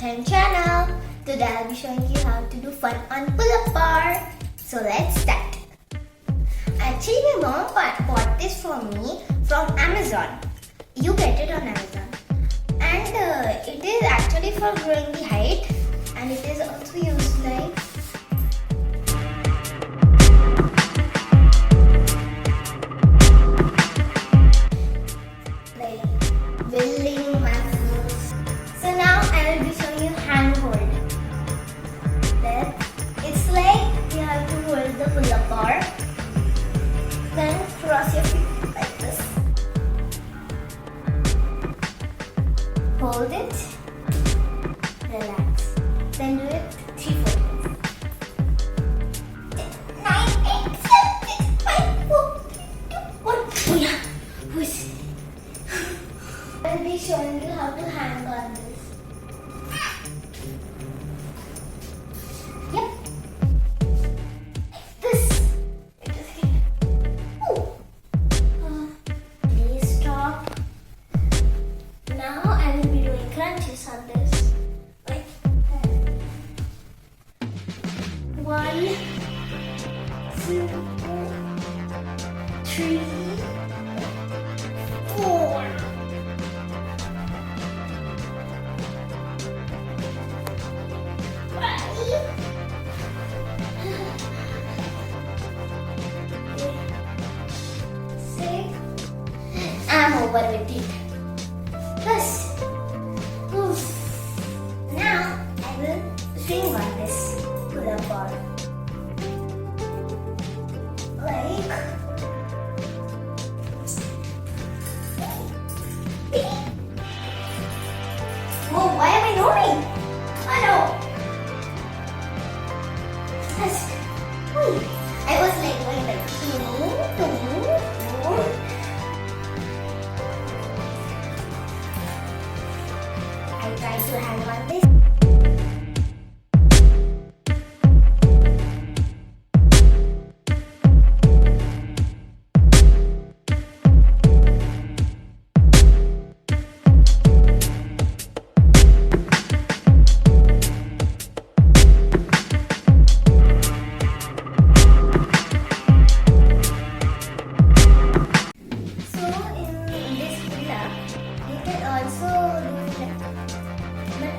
time channel. Today I'll be showing you how to do fun on pull-up bar. So let's start. Actually my mom bought this for me from Amazon. You get it on Amazon. And it is actually for growing the height, and it is also used like building muscles. So now I will be showing you hand hold. Then it's like you have to hold the pull-up bar. Then cross your feet like this. Hold it. Relax. Then do it 3-4 times. 9, 8, 7, 6, 5, 4, 3, 2, 1. Oh yeah. Push. I'll be showing you how to hang on this. Yep. This. It is here. Oh. Please stop. Now I will be doing crunches on this. Like that. 1, 2, 3, 4. I'm over with it. Plus, now I will swing on this pull-up bar. Whoa, why am I moving? Oh no! I was like going like I tried to hang on this.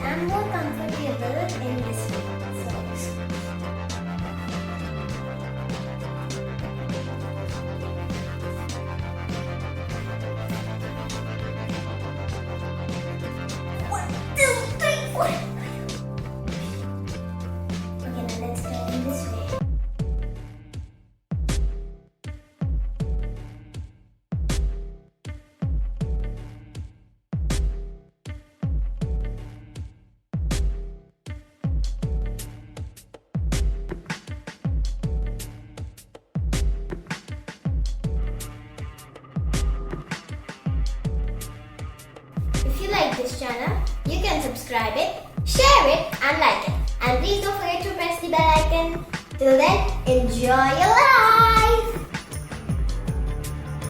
I'm more comfortable in this way. One, two, three, four. Okay, now let's try in this way. If you like this channel, you can subscribe it, share it and like it. And please don't forget to press the bell icon. Till then, enjoy your life!